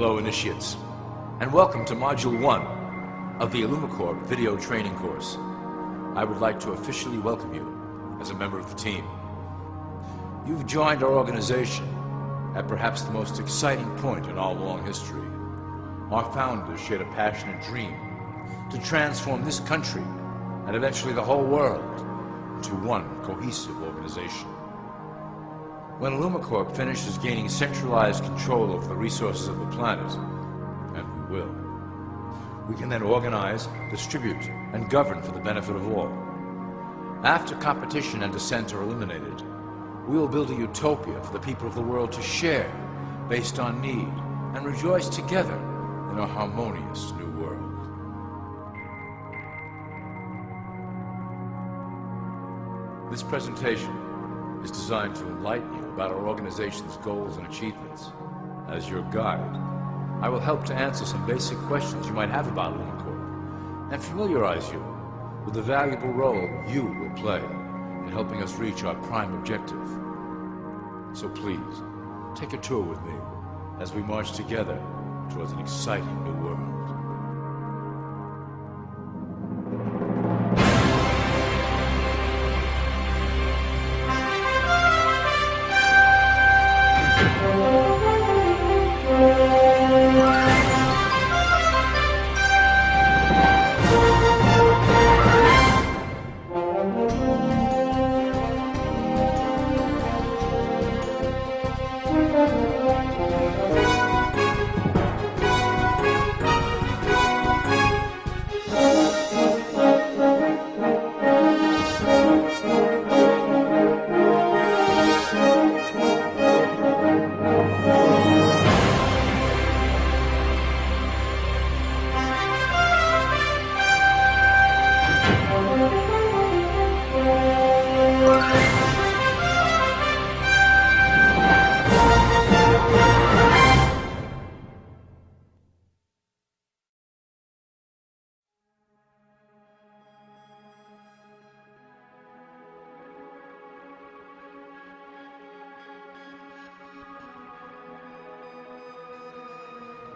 Hello, initiates, and welcome to Module 1 of the Illumicorp Video Training course. I would like to officially welcome you as a member of the team. You've joined our organization at perhaps the most exciting point in our long history. Our founders shared a passionate dream to transform this country and eventually the whole world into one cohesive organization. When Illumicorp finishes gaining centralized control over the resources of the planet, and we will, we can then organize, distribute, and govern for the benefit of all. After competition and dissent are eliminated, we will build a utopia for the people of the world to share based on need and rejoice together in a harmonious new world. This presentation is designed to enlighten you about our organization's goals and achievements. As your guide, I will help to answer some basic questions you might have about Illumicorp and familiarize you with the valuable role you will play in helping us reach our prime objective. So please, take a tour with me as we march together towards an exciting new world.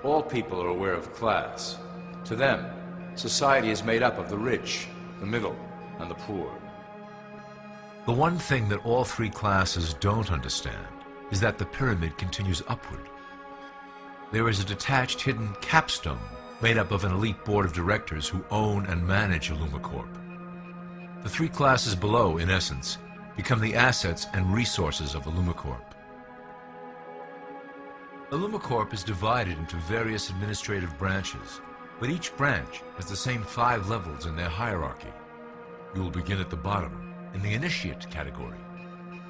All people are aware of class. To them, society is made up of the rich, the middle, and the poor. The one thing that all three classes don't understand is that the pyramid continues upward. There is a detached hidden capstone made up of an elite board of directors who own and manage Illumicorp. The three classes below, in essence, become the assets and resources of Illumicorp. Illumicorp is divided into various administrative branches, but each branch has the same 5 levels in their hierarchy. You will begin at the bottom, in the initiate category.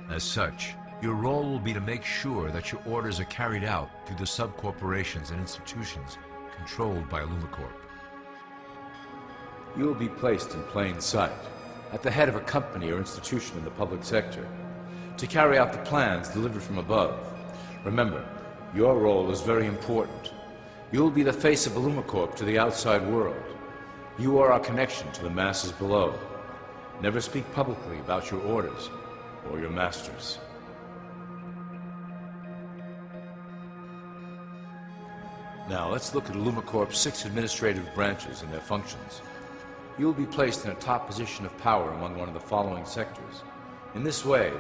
As such, your role will be to make sure that your orders are carried out through the sub-corporations and institutions controlled by Illumicorp. You will be placed in plain sight, at the head of a company or institution in the public sector, to carry out the plans delivered from above. Remember, your role is very important. You will be the face of Illumicorp to the outside world. You are our connection to the masses below. Never speak publicly about your orders or your masters. Now let's look at Illumicorp's 6 administrative branches and their functions. You will be placed in a top position of power among one of the following sectors. In this way,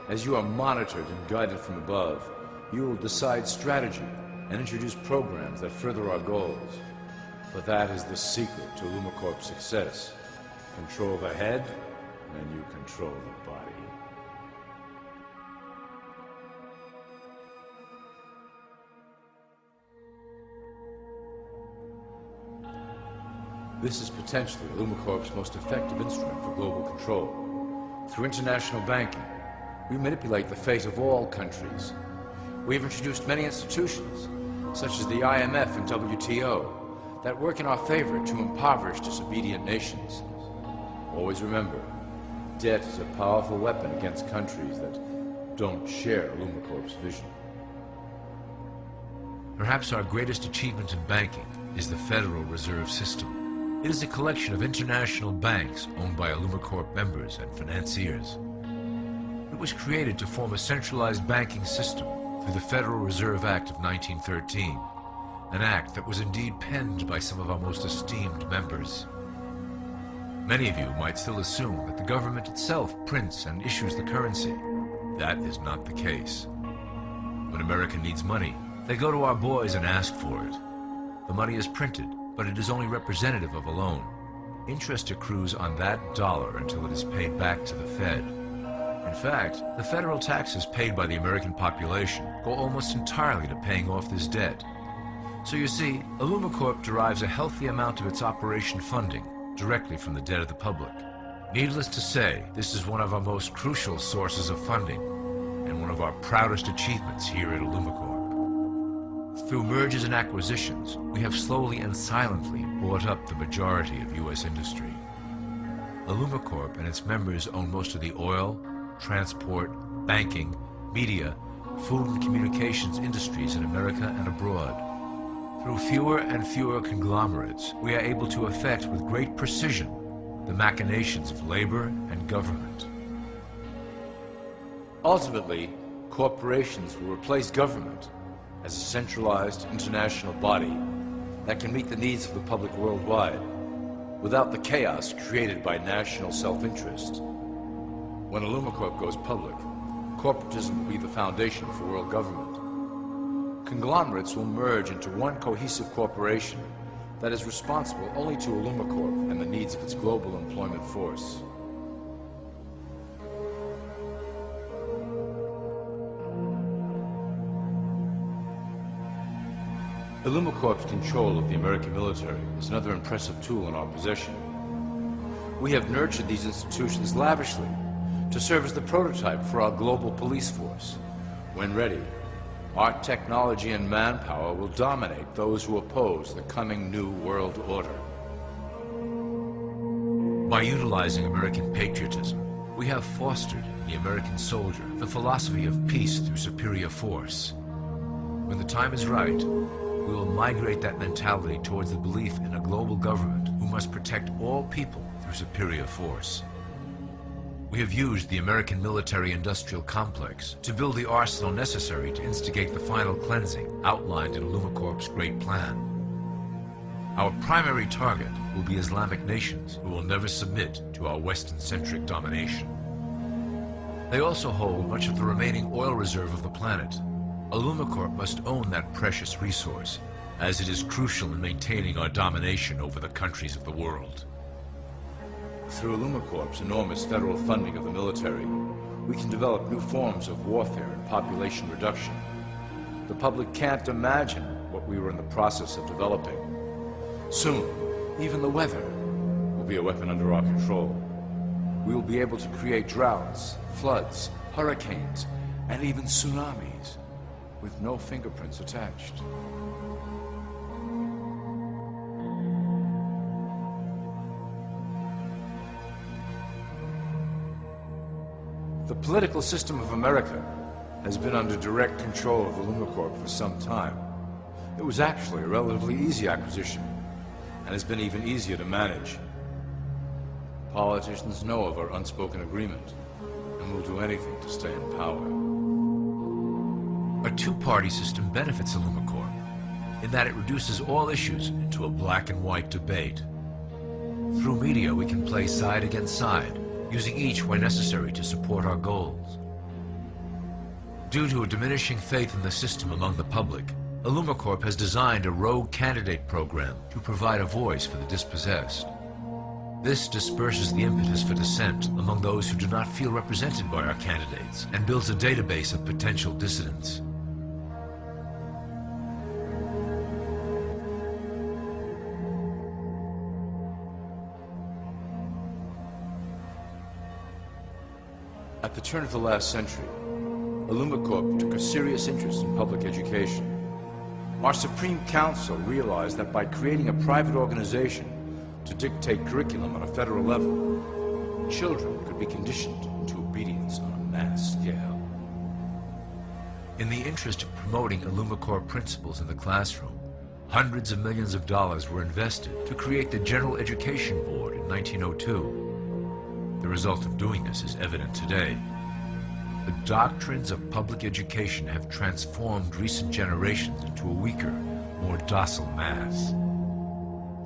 as you are monitored and guided from above, you will decide strategy and introduce programs that further our goals. For that is the secret to Illumicorp's success. Control the head, and you control the body. This is potentially Illumicorp's most effective instrument for global control. Through international banking, we manipulate the fate of all countries. We have introduced many institutions, such as the IMF and WTO, that work in our favor to impoverish disobedient nations. Always remember, debt is a powerful weapon against countries that don't share Illumicorp's vision. Perhaps our greatest achievement in banking is the Federal Reserve System. It is a collection of international banks owned by Illumicorp members and financiers. It was created to form a centralized banking system through the Federal Reserve Act of 1913, an act that was indeed penned by some of our most esteemed members. Many of you might still assume that the government itself prints and issues the currency. That is not the case. When America needs money, they go to our boys and ask for it. The money is printed, but it is only representative of a loan. Interest accrues on that dollar until it is paid back to the Fed. In fact, the federal taxes paid by the American population go almost entirely to paying off this debt. So you see, Illumicorp derives a healthy amount of its operation funding directly from the debt of the public. Needless to say, this is one of our most crucial sources of funding and one of our proudest achievements here at Illumicorp. Through mergers and acquisitions, we have slowly and silently bought up the majority of U.S. industry. Illumicorp and its members own most of the oil, transport, banking, media, food and communications industries in America and abroad. Through fewer and fewer conglomerates, we are able to effect with great precision the machinations of labor and government. Ultimately, corporations will replace government as a centralized international body that can meet the needs of the public worldwide without the chaos created by national self-interest. When Illumicorp goes public, corporatism will be the foundation for world government. Conglomerates will merge into one cohesive corporation that is responsible only to Illumicorp and the needs of its global employment force. Illumicorp's control of the American military is another impressive tool in our possession. We have nurtured these institutions lavishly to serve as the prototype for our global police force. When ready, our technology and manpower will dominate those who oppose the coming new world order. By utilizing American patriotism, we have fostered in the American soldier the philosophy of peace through superior force. When the time is right, we will migrate that mentality towards the belief in a global government who must protect all people through superior force. We have used the American military-industrial complex to build the arsenal necessary to instigate the final cleansing outlined in Illumicorp's great plan. Our primary target will be Islamic nations who will never submit to our Western-centric domination. They also hold much of the remaining oil reserve of the planet. Illumicorp must own that precious resource, as it is crucial in maintaining our domination over the countries of the world. Through Illumicorp's enormous federal funding of the military, we can develop new forms of warfare and population reduction. The public can't imagine what we were in the process of developing. Soon, even the weather will be a weapon under our control. We will be able to create droughts, floods, hurricanes, and even tsunamis with no fingerprints attached. The political system of America has been under direct control of Illumicorp for some time. It was actually a relatively easy acquisition, and has been even easier to manage. Politicians know of our unspoken agreement, and will do anything to stay in power. A two-party system benefits Illumicorp in that it reduces all issues into a black and white debate. Through media, we can play side against side, using each where necessary to support our goals. Due to a diminishing faith in the system among the public, Illumicorp has designed a rogue candidate program to provide a voice for the dispossessed. This disperses the impetus for dissent among those who do not feel represented by our candidates and builds a database of potential dissidents. At the turn of the last century, Illumicorp took a serious interest in public education. Our Supreme Council realized that by creating a private organization to dictate curriculum on a federal level, children could be conditioned into obedience on a mass scale. In the interest of promoting Illumicorp principles in the classroom, hundreds of millions of dollars were invested to create the General Education Board in 1902. The result of doing this is evident today. The doctrines of public education have transformed recent generations into a weaker, more docile mass.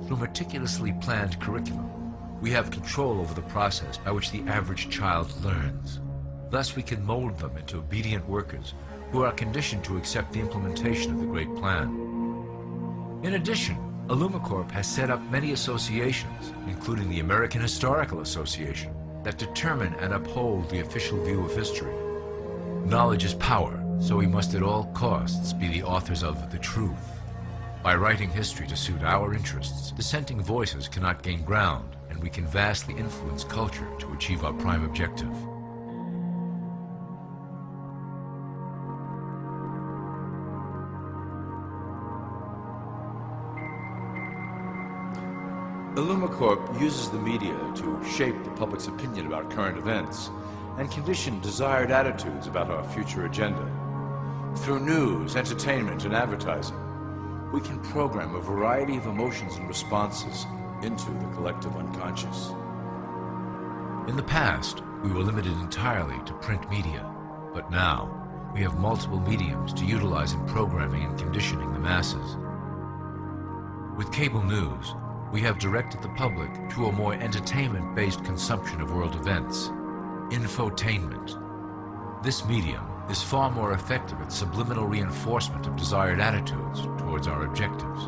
Through meticulously planned curriculum, we have control over the process by which the average child learns. Thus, we can mold them into obedient workers who are conditioned to accept the implementation of the Great Plan. In addition, Illumicorp has set up many associations, including the American Historical Association, that determine and uphold the official view of history. Knowledge is power, so we must at all costs be the authors of the truth. By writing history to suit our interests, dissenting voices cannot gain ground, and we can vastly influence culture to achieve our prime objective. Illumicorp uses the media to shape the public's opinion about current events and condition desired attitudes about our future agenda. Through news, entertainment, and advertising, we can program a variety of emotions and responses into the collective unconscious. In the past, we were limited entirely to print media, but now we have multiple mediums to utilize in programming and conditioning the masses. With cable news, we have directed the public to a more entertainment-based consumption of world events, infotainment. This medium is far more effective at subliminal reinforcement of desired attitudes towards our objectives.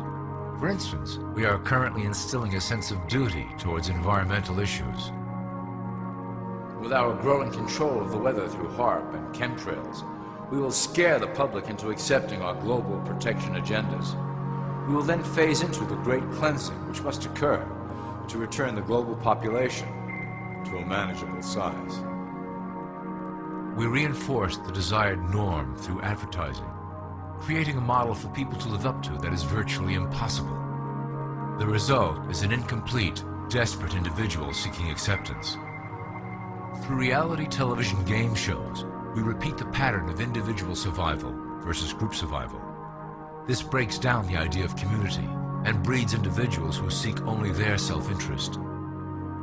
For instance, we are currently instilling a sense of duty towards environmental issues. With our growing control of the weather through HARP and chemtrails, we will scare the public into accepting our global protection agendas. We will then phase into the great cleansing which must occur to return the global population to a manageable size. We reinforce the desired norm through advertising, creating a model for people to live up to that is virtually impossible. The result is an incomplete, desperate individual seeking acceptance. Through reality television game shows, we repeat the pattern of individual survival versus group survival. This breaks down the idea of community and breeds individuals who seek only their self-interest.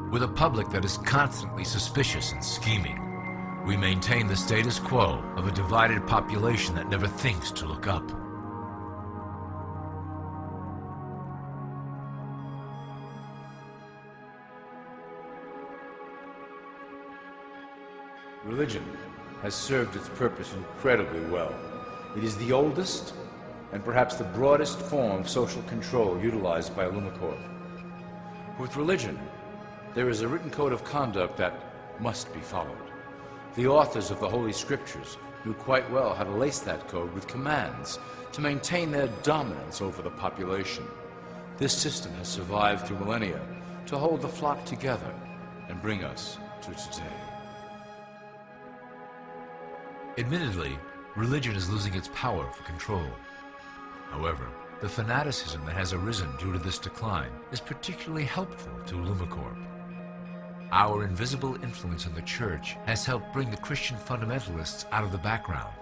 With a public that is constantly suspicious and scheming, we maintain the status quo of a divided population that never thinks to look up. Religion has served its purpose incredibly well. It is the oldest and perhaps the broadest form of social control utilized by Illumicorp. With religion, there is a written code of conduct that must be followed. The authors of the Holy Scriptures knew quite well how to lace that code with commands to maintain their dominance over the population. This system has survived through millennia to hold the flock together and bring us to today. Admittedly, religion is losing its power for control. However, the fanaticism that has arisen due to this decline is particularly helpful to Illumicorp. Our invisible influence in the Church has helped bring the Christian fundamentalists out of the background.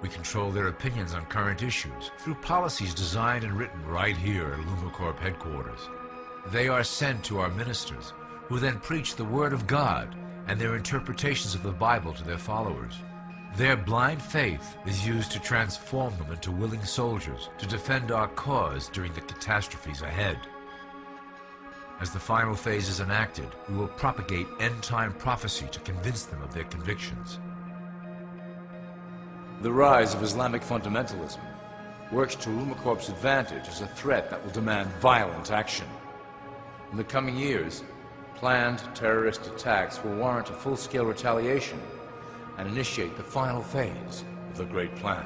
We control their opinions on current issues through policies designed and written right here at Illumicorp headquarters. They are sent to our ministers, who then preach the Word of God and their interpretations of the Bible to their followers. Their blind faith is used to transform them into willing soldiers to defend our cause during the catastrophes ahead. As the final phase is enacted, we will propagate end-time prophecy to convince them of their convictions. The rise of Islamic fundamentalism works to Illumicorp's advantage as a threat that will demand violent action. In the coming years, planned terrorist attacks will warrant a full-scale retaliation and initiate the final phase of the Great Plan.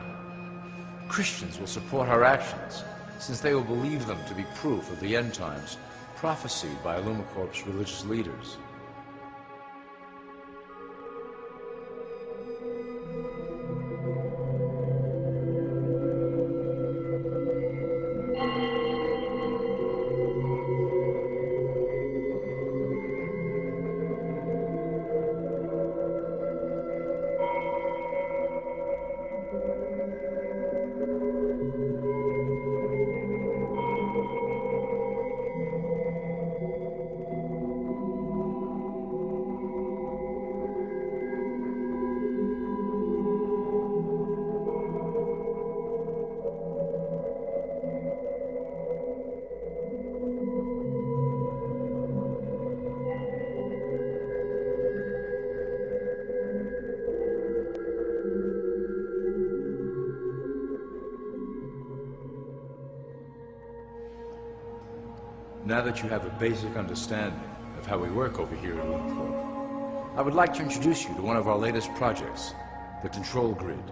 Christians will support our actions, since they will believe them to be proof of the end times prophesied by Illumicorp's religious leaders. now that you have a basic understanding of how we work over here at Illumicorp, I would like to introduce you to one of our latest projects, the Control Grid.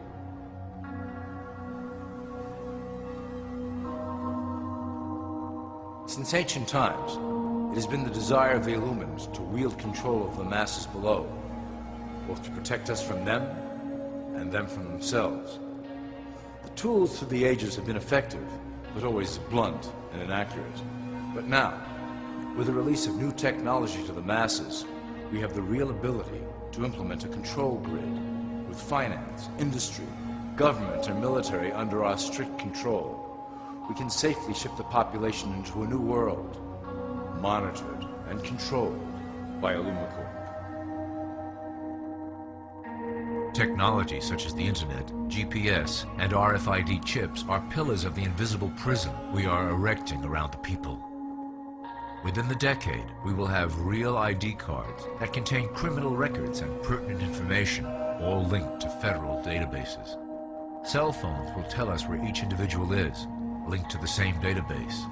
Since ancient times, it has been the desire of the Illumins to wield control of the masses below, both to protect us from them and them from themselves. The tools through the ages have been effective, but always blunt and inaccurate. But now, with the release of new technology to the masses, we have the real ability to implement a control grid with finance, industry, government, and military under our strict control. We can safely shift the population into a new world, monitored and controlled by Illumicorp. Technology such as the internet, GPS, and RFID chips are pillars of the invisible prison we are erecting around the people. Within the decade, we will have real ID cards that contain criminal records and pertinent information, all linked to federal databases. Cell phones will tell us where each individual is, linked to the same database.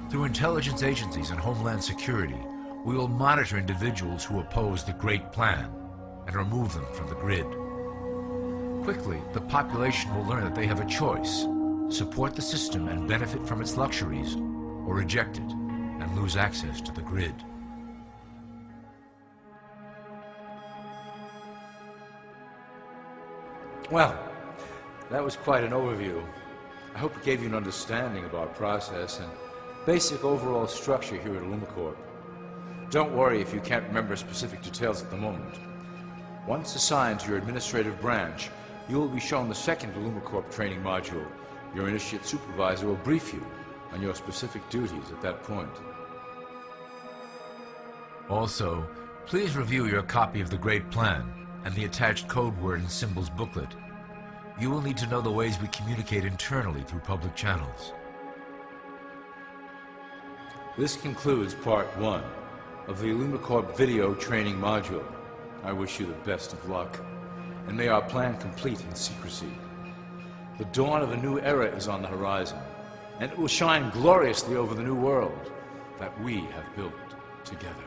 Through intelligence agencies and Homeland Security, we will monitor individuals who oppose the Great Plan and remove them from the grid. Quickly, the population will learn that they have a choice: support the system and benefit from its luxuries, or reject it and lose access to the grid. Well, that was quite an overview. I hope it gave you an understanding of our process and basic overall structure here at Illumicorp. Don't worry if you can't remember specific details at the moment. Once assigned to your administrative branch, you will be shown the second Illumicorp training module. Your initiate supervisor will brief you on your specific duties at that point. Also, please review your copy of the Great Plan and the attached code word and symbols booklet. You will need to know the ways we communicate internally through public channels. This concludes part 1 of the Illumicorp video training module. I wish you the best of luck, and may our plan complete in secrecy. The dawn of a new era is on the horizon, and it will shine gloriously over the new world that we have built together.